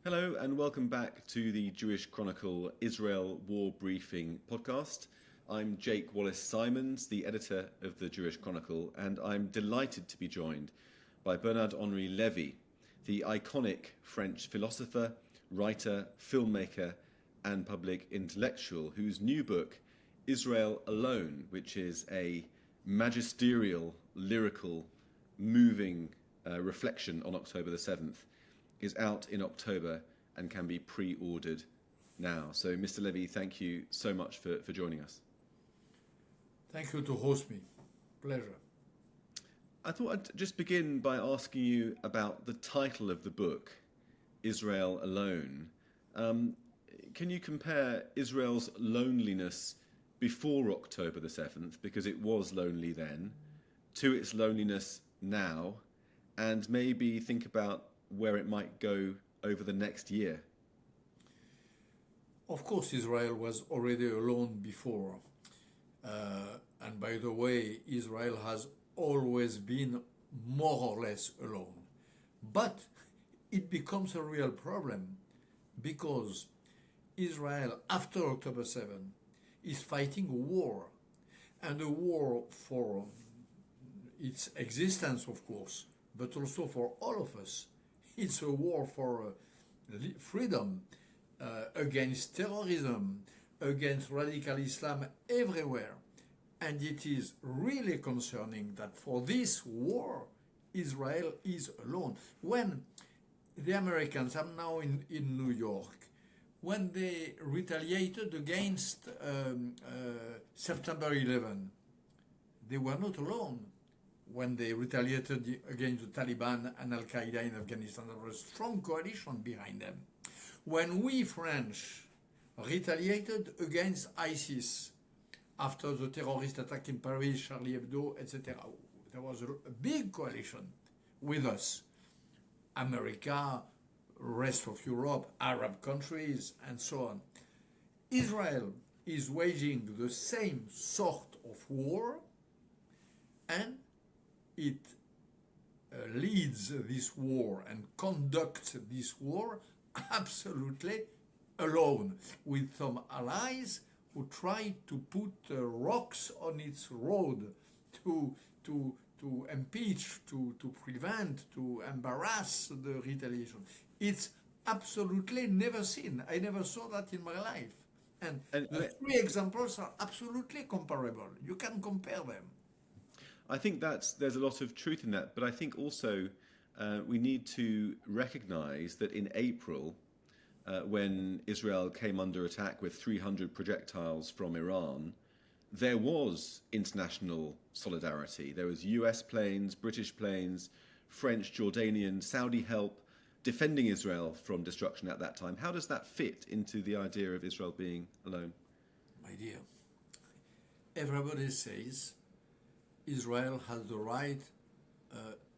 Hello and welcome back to the Jewish Chronicle Israel War Briefing podcast. I'm Jake Wallace-Simons, the editor of the Jewish Chronicle, and I'm delighted to be joined by Bernard-Henri Lévy, the iconic French philosopher, writer, filmmaker, and public intellectual, whose new book, Israel Alone, which is a magisterial, lyrical, moving reflection on October the 7th, is out in October and can be pre-ordered now. So, Mr. Lévy, thank you so much for joining us. Thank you to host me. Pleasure. I thought I'd just begin by asking you about the title of the book, Israel Alone. Can you compare Israel's loneliness before October the 7th, because it was lonely then, to its loneliness now, and maybe think about where it might go over the next year? Of course, Israel was already alone before. And by the way, Israel has always been more or less alone. But it becomes a real problem because Israel, after October 7, is fighting a war. And a war for its existence, of course, but also for all of us. It's a war for freedom, against terrorism, against radical Islam everywhere. And it is really concerning that for this war, Israel is alone. When the Americans, I'm now in New York, when they retaliated against September 11, they were not alone. When they retaliated against the Taliban and Al-Qaeda in Afghanistan, there was a strong coalition behind them. When we French retaliated against ISIS after the terrorist attack in Paris, Charlie Hebdo, etc., there was a big coalition with us. America, rest of Europe, Arab countries, and so on. Israel is waging the same sort of war, and it leads this war and conducts this war absolutely alone, with some allies who try to put rocks on its road to impeach, to prevent, to embarrass the retaliation. It's absolutely never seen. I never saw that in my life. And the three examples are absolutely comparable. You can compare them. I think there's a lot of truth in that, but I think also we need to recognize that in April, when Israel came under attack with 300 projectiles from Iran, there was international solidarity. There was US planes, British planes, French, Jordanian, Saudi help defending Israel from destruction at that time. How does that fit into the idea of Israel being alone? My dear, everybody says Israel has the right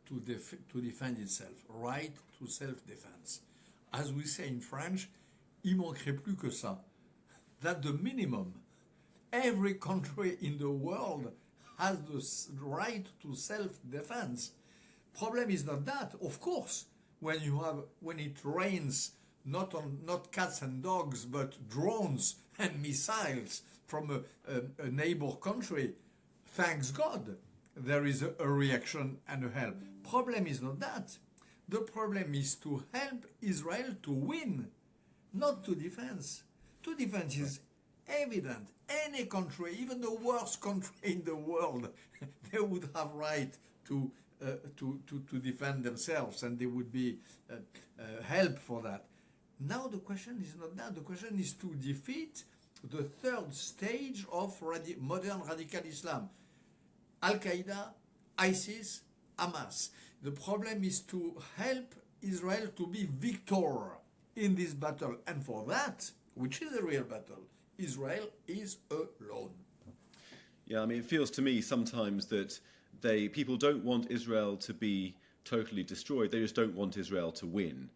to defend itself, right to self-defense. As we say in French, il manquerait plus que ça. That's the minimum. Every country in the world has the right to self-defense. Problem is not that. Of course, when it rains, not cats and dogs, but drones and missiles from a neighbor country, thanks God, there is a reaction and a help. Problem is not that. The problem is to help Israel to win, not to defense. To defense is evident. Any country, even the worst country in the world, they would have right to defend themselves, and there would be help for that. Now the question is not that. The question is to defeat the third stage of modern radical Islam. Al-Qaeda, ISIS, Hamas. The problem is to help Israel to be victor in this battle. And for that, which is a real battle, Israel is alone. Yeah, I mean, it feels to me sometimes that people don't want Israel to be totally destroyed. They just don't want Israel to win.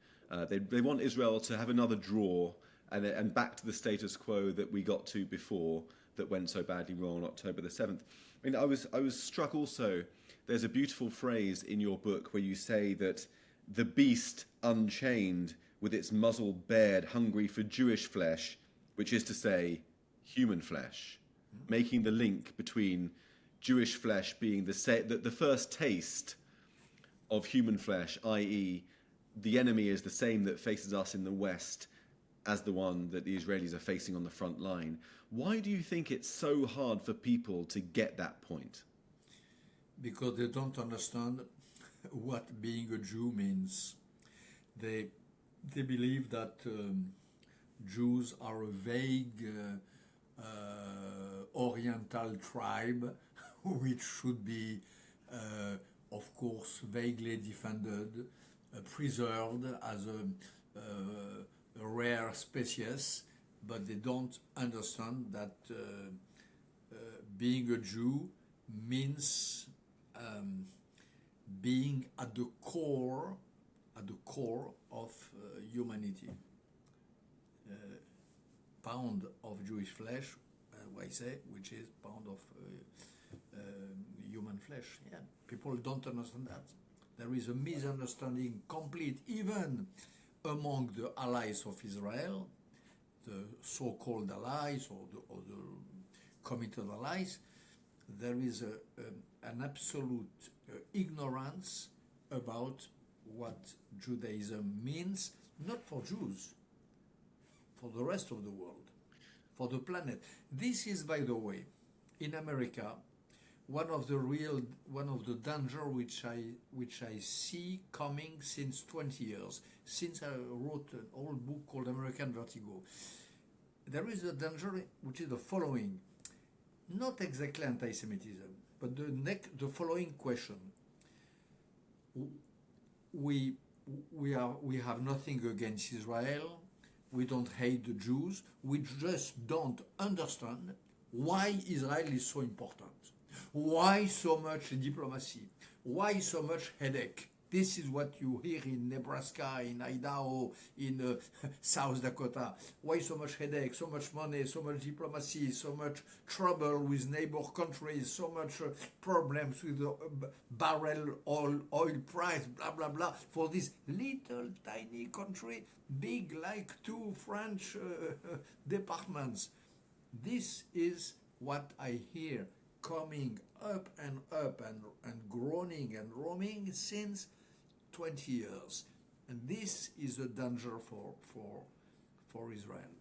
They want Israel to have another draw and back to the status quo that we got to before that went so badly wrong on October the 7th. I mean, I was struck also, there's a beautiful phrase in your book where you say that the beast unchained with its muzzle bared, hungry for Jewish flesh, which is to say, human flesh, making the link between Jewish flesh being the first taste of human flesh, i.e., the enemy is the same that faces us in the West as the one that the Israelis are facing on the front line. Why do you think it's so hard for people to get that point? Because they don't understand what being a Jew means. They believe that Jews are a vague Oriental tribe which should be, of course, vaguely defended, preserved as a rare species, but they don't understand that being a Jew means being at the core of humanity. Pound of Jewish flesh, I say, which is pound of human flesh. Yeah, people don't understand that. There is a misunderstanding complete, even among the allies of Israel, the so-called allies or the committed allies. There is an absolute ignorance about what Judaism means, not for Jews, for the rest of the world, for the planet. This is, by the way, in America, one of the danger which I see coming since 20 years, since I wrote an old book called American Vertigo. There is a danger which is the following, not exactly anti-Semitism, but the following question. We have nothing against Israel. We don't hate the Jews. We just don't understand why Israel is so important. Why so much diplomacy? Why so much headache? This is what you hear in Nebraska, in Idaho, in South Dakota. Why so much headache, so much money, so much diplomacy, so much trouble with neighbor countries, so much problems with the barrel oil price, blah, blah, blah, for this little tiny country, big like two French departments. This is what I hear coming up and groaning and roaming since 20 years. And this is a danger for Israel.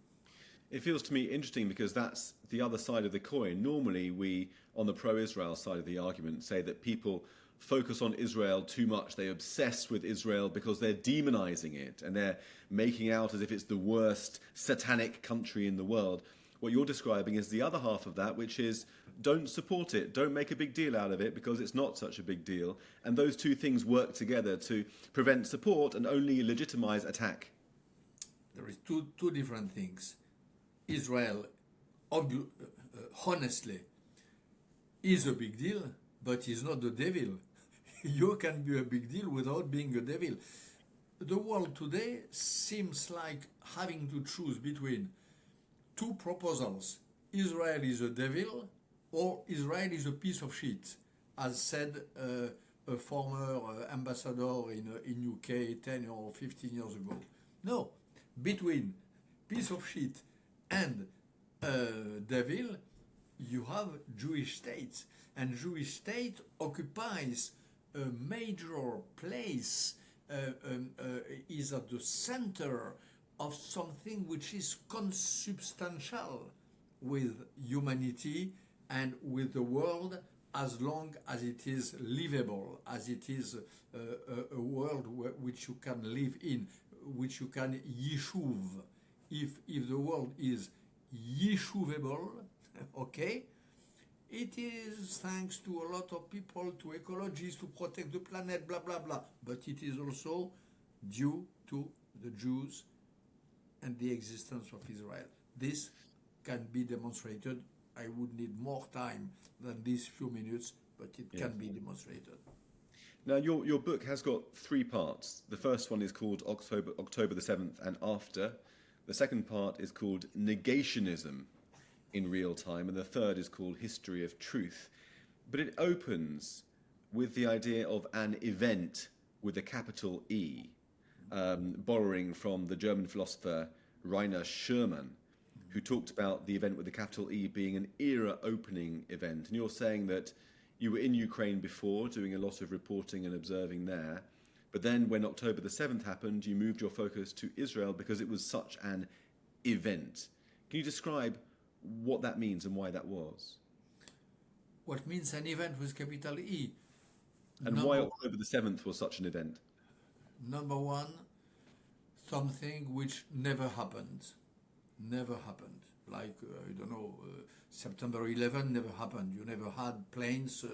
It feels to me interesting because that's the other side of the coin. Normally we, on the pro-Israel side of the argument, say that people focus on Israel too much. They obsess with Israel because they're demonizing it and they're making out as if it's the worst satanic country in the world. What you're describing is the other half of that, which is don't support it, don't make a big deal out of it because it's not such a big deal. And those two things work together to prevent support and only legitimize attack. There is two different things. Israel, honestly, is a big deal, but is not the devil. You can be a big deal without being a devil. The world today seems like having to choose between two proposals. Israel is a devil or Israel is a piece of shit, as said a former ambassador in UK 10 or 15 years ago. No, between piece of shit and devil, you have Jewish states, and Jewish state occupies a major place, is at the center of something which is consubstantial with humanity and with the world, as long as it is livable, as it is a world which you can live in, which you can yishuv. If the world is yishuvable, okay, it is thanks to a lot of people, to ecologists, to protect the planet, blah, blah, blah. But it is also due to the Jews and the existence of Israel. This can be demonstrated. I would need more time than these few minutes, but it can be demonstrated. Now, your book has got three parts. The first one is called October the 7th and After. The second part is called Negationism in Real Time. And the third is called History of Truth. But it opens with the idea of an event with a capital E. borrowing from the German philosopher Rainer Schurman, who talked about the event with the capital E being an era-opening event. And you're saying that you were in Ukraine before, doing a lot of reporting and observing there. But then when October the 7th happened, you moved your focus to Israel because it was such an event. Can you describe what that means and why that was? What means an event with capital E? And why October the 7th was such an event? Number one, something which never happened. Never happened. Like, I don't know, September 11 never happened. You never had planes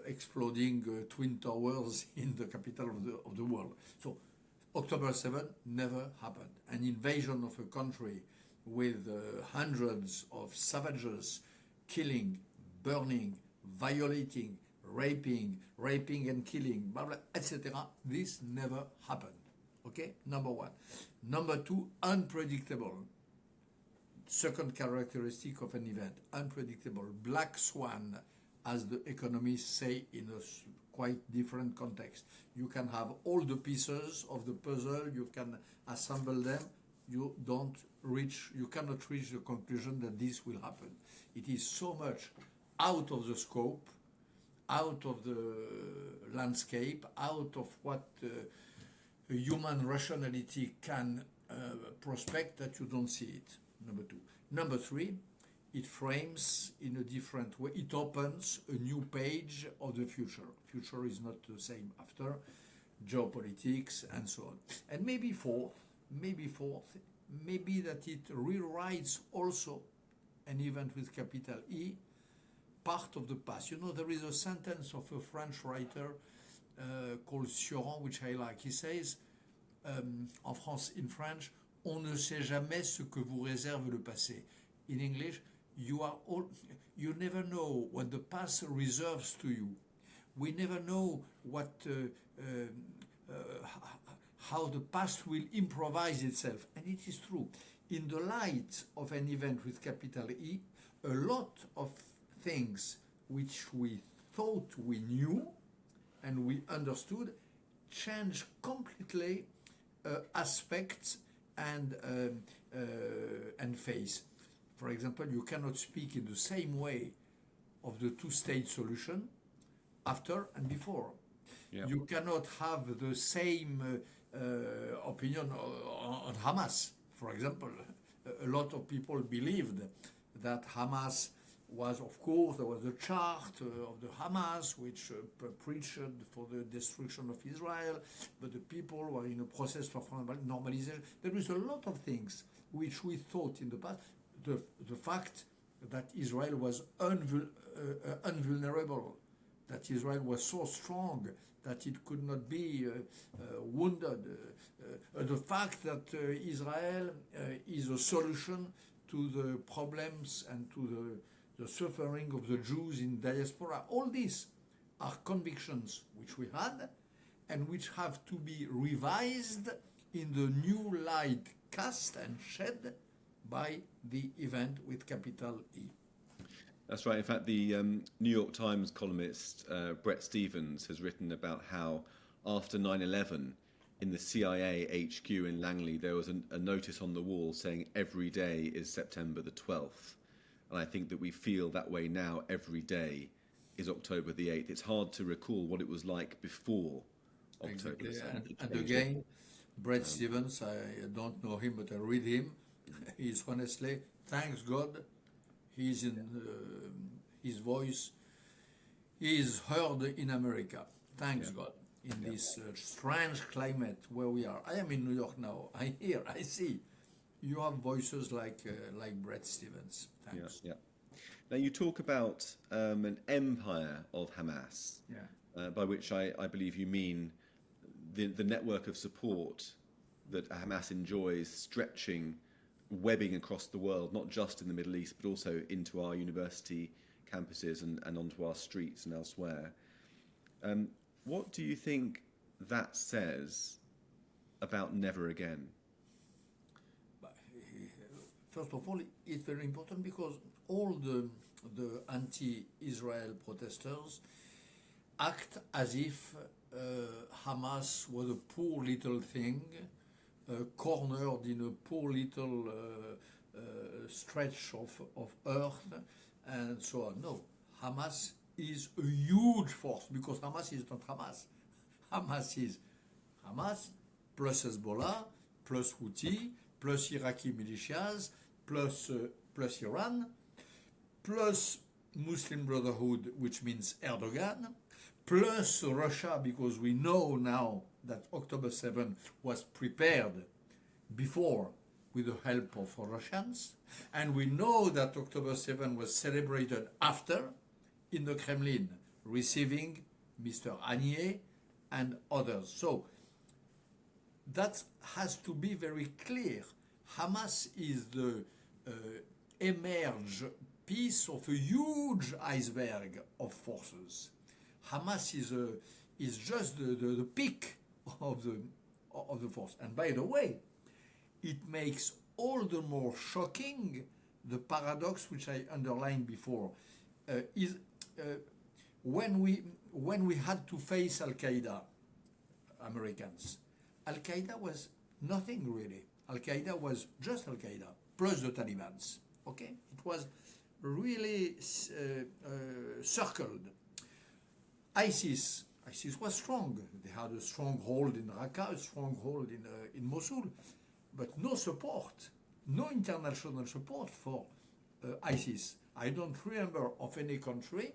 exploding twin towers in the capital of the world. So October 7 never happened. An invasion of a country with hundreds of savages killing, burning, violating, raping and killing, blah, blah, etc. This never happened. Okay, number one. Number two, unpredictable. Second characteristic of an event, unpredictable. Black swan, as the economists say in a quite different context. You can have all the pieces of the puzzle, you can assemble them, you cannot reach the conclusion that this will happen. It is so much out of the scope, out of the landscape, out of what human rationality can prospect that you don't see it. Number two. Number three, it frames in a different way. It opens a new page of the future. Future is not the same after geopolitics and so on. And maybe fourth, maybe that it rewrites also an event with capital E, part of the past. You know, there is a sentence of a French writer called Sioran, which I like. He says, in French, on ne sait jamais ce que vous réserve le passé. In English, you never know what the past reserves to you. We never know how the past will improvise itself. And it is true. In the light of an event with capital E, a lot of things which we thought we knew and we understood change completely aspects and face. For example, you cannot speak in the same way of the two-state solution after and before. Yeah. You cannot have the same opinion on Hamas, for example. A lot of people believed that Hamas was, of course, there was a chart of the Hamas which preached for the destruction of Israel, but the people were in a process for normalization. There is a lot of things which we thought in the past. The fact that Israel was unvulnerable, that Israel was so strong that it could not be wounded, the fact that Israel is a solution to the problems and to the suffering of the Jews in diaspora. All these are convictions which we had and which have to be revised in the new light cast and shed by the event with capital E. That's right. In fact, the New York Times columnist Bret Stephens has written about how after 9/11 in the CIA HQ in Langley, there was a notice on the wall saying every day is September the 12th. And I think that we feel that way now. Every day is October the 8th. It's hard to recall what it was like before October the 7th. And again, Bret Stephens, I don't know him, but I read him. He's honestly, thanks God, he's in his voice is heard in America. Thanks God. In this strange climate where we are. I am in New York now. I hear, I see. You have voices like Bret Stephens. Thanks. Yeah. Now you talk about an empire of Hamas, by which I believe you mean the network of support that Hamas enjoys, stretching, webbing across the world, not just in the Middle East, but also into our university campuses and onto our streets and elsewhere. What do you think that says about never again? First of all, it's very important because all the anti-Israel protesters act as if Hamas was a poor little thing, cornered in a poor little stretch of earth, and so on. No, Hamas is a huge force, because Hamas is not Hamas. Hamas is Hamas plus Hezbollah, plus Houthi, plus Iraqi militias, plus Iran, plus Muslim Brotherhood, which means Erdogan, plus Russia, because we know now that October 7 was prepared before with the help of Russians, and we know that October 7 was celebrated after in the Kremlin, receiving Mr. Agnier and others. So that has to be very clear. Hamas is the emerged piece of a huge iceberg of forces. Hamas is just the peak of the force. And by the way, it makes all the more shocking the paradox which I underlined before. When we had to face Al-Qaeda, Americans, Al-Qaeda was nothing really. Al-Qaeda was just Al-Qaeda plus the Taliban. Okay, it was really circled. ISIS was strong. They had a stronghold in Raqqa, a stronghold in Mosul, but no support, no international support for ISIS. I don't remember of any country,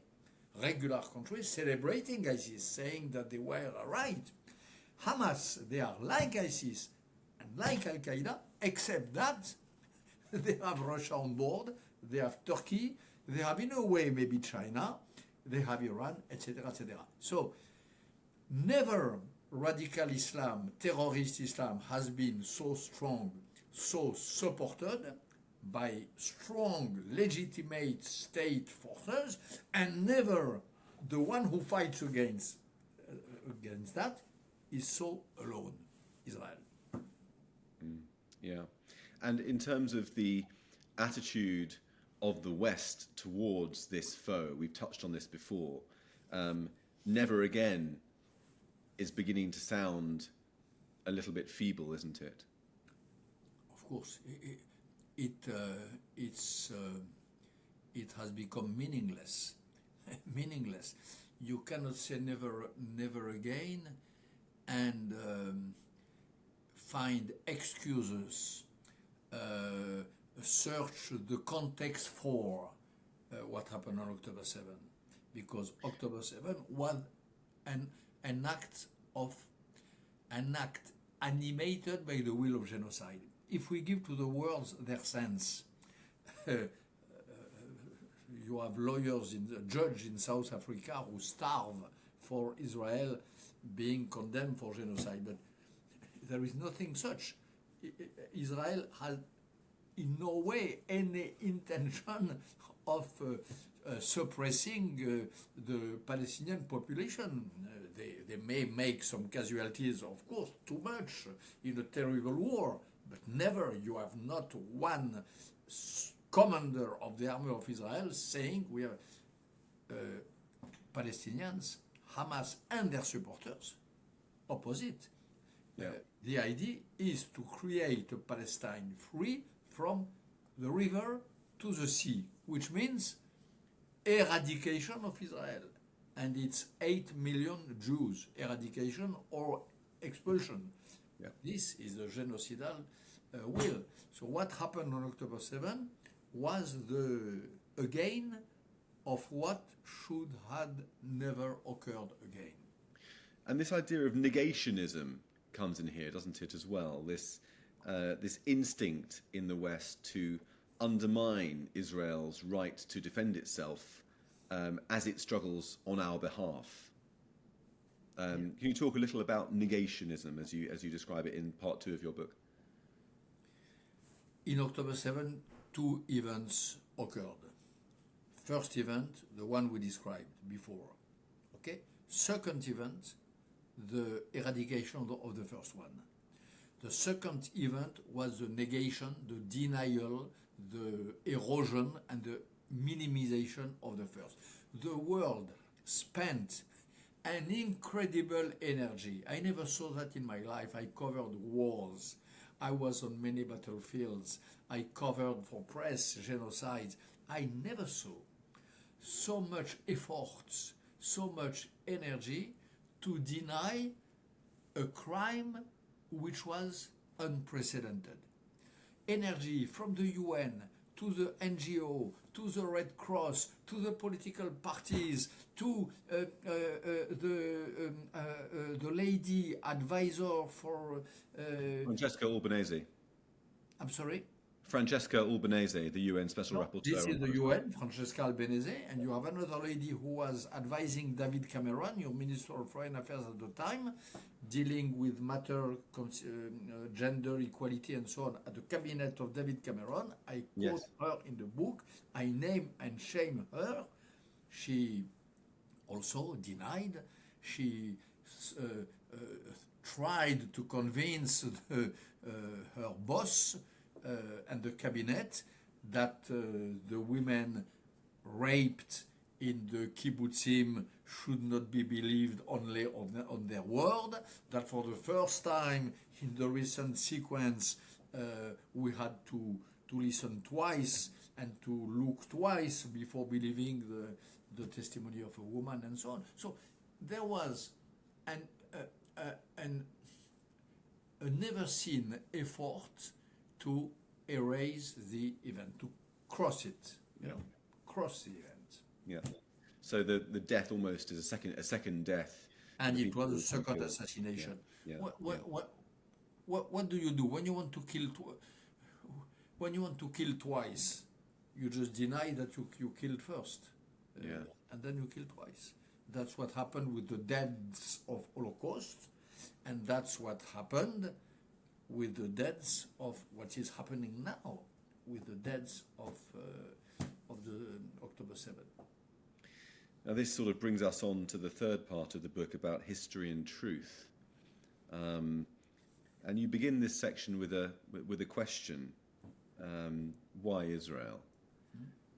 regular country, celebrating ISIS, saying that they were right. Hamas, they are like ISIS and like Al-Qaeda, except that they have Russia on board, they have Turkey, they have in a way maybe China, they have Iran, etc., etc. So never radical Islam, terrorist Islam has been so strong, so supported by strong, legitimate state forces, and never the one who fights against that is so alone, Israel. Yeah. And in terms of the attitude of the West towards this foe, we've touched on this before, never again is beginning to sound a little bit feeble, isn't it? Of course. It has become meaningless. Meaningless. You cannot say never again and find excuses, search the context for what happened on October 7, because October 7 was an act animated by the will of genocide. If we give to the words their sense, you have lawyers, judge in South Africa who starve for Israel being condemned for genocide, but there is nothing such. Israel has in no way any intention of suppressing the Palestinian population. They may make some casualties, of course, too much in a terrible war, but never, you have not one commander of the army of Israel saying we are Palestinians, Hamas and their supporters, opposite. Yeah. The idea is to create a Palestine free from the river to the sea, which means eradication of Israel and its 8 million Jews, eradication or expulsion. Yeah. This is the genocidal will. So what happened on October 7 was the again of what should had never occurred again. And this idea of negationism comes in here, doesn't it, as well? This instinct in the West to undermine Israel's right to defend itself as it struggles on our behalf. Can you talk a little about negationism as you describe it in part 2 of your book? In October 7, 2 events occurred. First event, the one we described before. Okay? Second event, the eradication of the first one. The second event was the negation, the denial, the erosion, and the minimization of the first. The world spent an incredible energy. I never saw that in my life. I covered wars. I was on many battlefields. I covered for press genocides. I never saw so much efforts, so much energy to deny a crime which was unprecedented. Energy from the UN to the NGO, to the Red Cross, to the political parties, to the lady advisor for... Francesca Albanese. I'm sorry? Francesca Albanese, the UN Special Rapporteur. This is the UN, Francesca Albanese, and you have another lady who was advising David Cameron, your Minister of Foreign Affairs at the time, dealing with matter, gender equality and so on at the cabinet of David Cameron. I quote her in the book. I name and shame her. She also denied. She tried to convince her boss and the cabinet that the women raped in the kibbutzim should not be believed only on their word, that for the first time in the recent sequence we had to listen twice and to look twice before believing the testimony of a woman and so on. So there was a never seen effort to erase the event, to cross it, cross the event. Yeah. So the death almost is a second death. And it was a second assassination. Yeah. What do you do when you want to kill? When you want to kill twice, you just deny that you killed first, and then you kill twice. That's what happened with the deaths of Holocaust, and that's what happened with the deaths of what is happening now, with the deaths of the October 7th. Now this sort of brings us on to the third part of the book about history and truth, and you begin this section with a question: why Israel?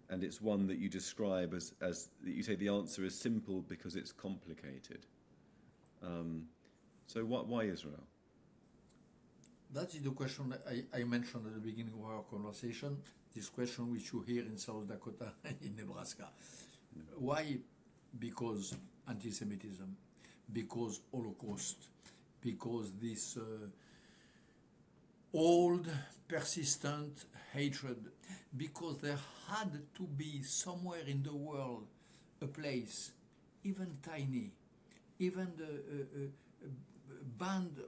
And it's one that you describe as you say the answer is simple because it's complicated. So why Israel? That is the question that I mentioned at the beginning of our conversation, this question which you hear in South Dakota and in Nebraska. Why? Because anti-Semitism, because Holocaust, because this old, persistent hatred, because there had to be somewhere in the world a place, even tiny, even the band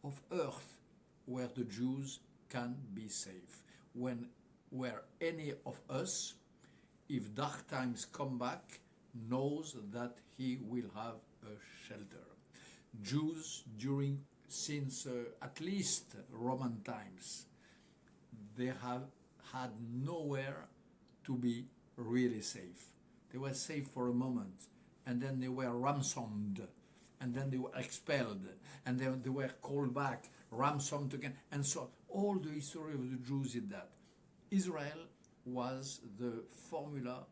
of earth where the Jews can be safe, where any of us, if dark times come back, knows that he will have a shelter. Jews since at least Roman times, they have had nowhere to be really safe. They were safe for a moment, and then they were ransomed, and then they were expelled, and then they were called back, ransomed again, and so all the history of the Jews is that. Israel was the formula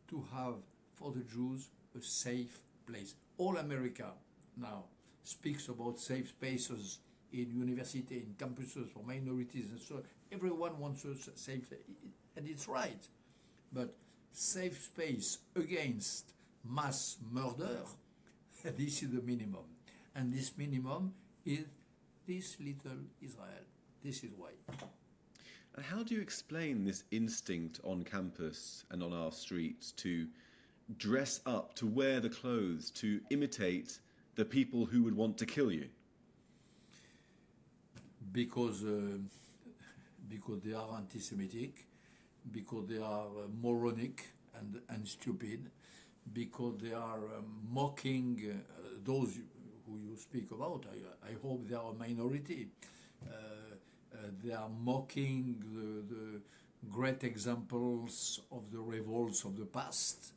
to have for the Jews a safe place. All America now speaks about safe spaces in university, in campuses for minorities, and so everyone wants a safe, and it's right. But safe space against mass murder, this is the minimum. And this minimum is this little Israel. This is why. And how do you explain this instinct on campus and on our streets to dress up, to wear the clothes, to imitate the people who would want to kill you? Because they are anti-Semitic, because they are moronic and stupid, because they are mocking those who you speak about. I hope they are a minority. They are mocking the great examples of the revolts of the past,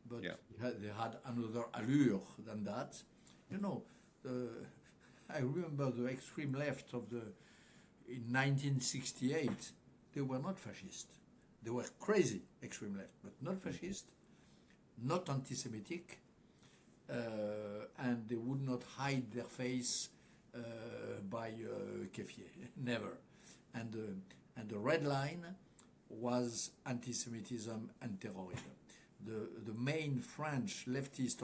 but they had another allure than that. You know, I remember the extreme left in 1968, they were not fascist. They were crazy extreme left, but not fascist, not anti-Semitic, and they would not hide their face by kefir, never. And the red line was anti-Semitism and terrorism. The main French leftist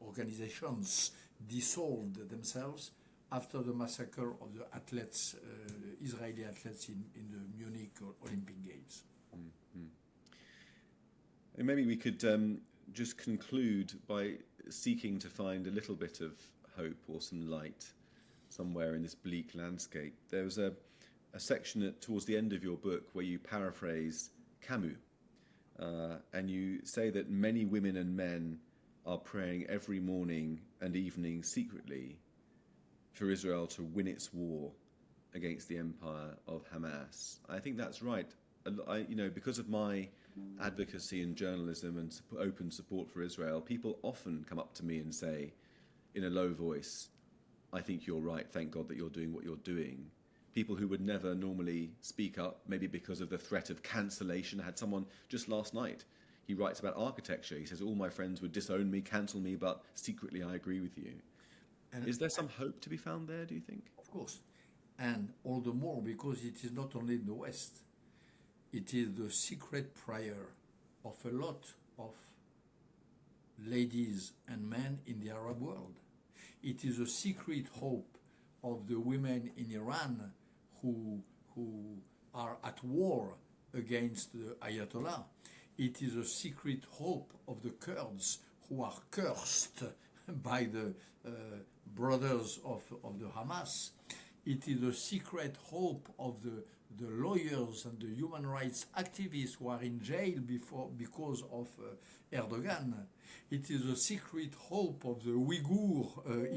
organizations dissolved themselves after the massacre of the athletes, Israeli athletes in the Munich Olympic Games. Mm-hmm. And maybe we could just conclude by seeking to find a little bit of hope or some light somewhere in this bleak landscape. There was a section towards the end of your book where you paraphrase Camus, and you say that many women and men are praying every morning and evening secretly for Israel to win its war against the empire of Hamas. I think that's right. Because of my advocacy in journalism and open support for Israel, people often come up to me and say, in a low voice, "I think you're right. Thank God that you're doing what you're doing." People who would never normally speak up, maybe because of the threat of cancellation. I had someone just last night. He writes about architecture. He says, all my friends would disown me, cancel me, but secretly I agree with you. And is there some hope to be found there, do you think? Of course. And all the more because it is not only in the West. It is the secret prayer of a lot of ladies and men in the Arab world. It is a secret hope of the women in Iran who are at war against the Ayatollah. It is a secret hope of the Kurds who are cursed by the brothers of the Hamas. It is a secret hope of the lawyers and the human rights activists who are in jail because of Erdogan. It is a secret hope of the Uyghur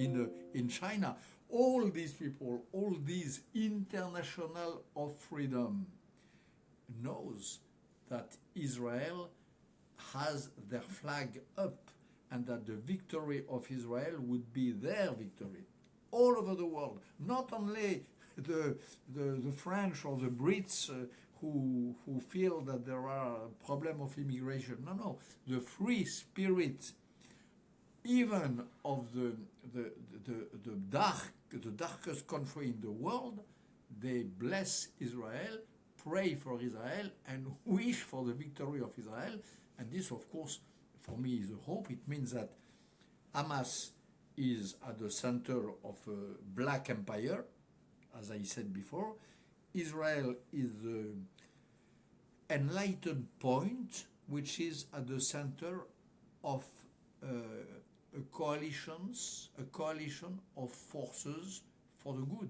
in China. All these people, all these international of freedom knows that Israel has their flag up and that the victory of Israel would be their victory all over the world. Not only the French or the Brits who feel that there are a problem of immigration. No, the free spirit, even of the darkest country in the world, they bless Israel, pray for Israel, and wish for the victory of Israel. And this, of course, for me is a hope. It means that Hamas is at the center of a black empire, as I said before. Israel is the enlightened point, which is at the center of a coalition of forces for the good,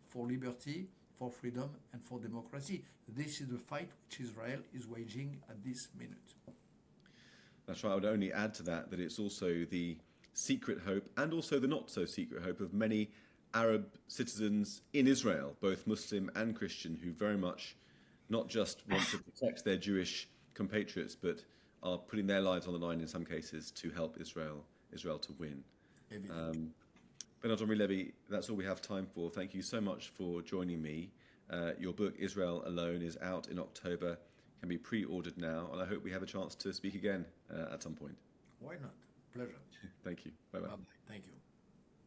for liberty, for freedom, and for democracy. This is the fight which Israel is waging at this minute. That's right. I would only add to that it's also the secret hope and also the not so secret hope of many Arab citizens in Israel, both Muslim and Christian, who very much not just want to protect their Jewish compatriots, but are putting their lives on the line in some cases to help Israel to win. Bernard-Henri Lévy, that's all we have time for. Thank you so much for joining me. Your book, Israel Alone, is out in October, can be pre-ordered now, and I hope we have a chance to speak again at some point. Why not? Pleasure. Thank you. Bye-bye. Thank you.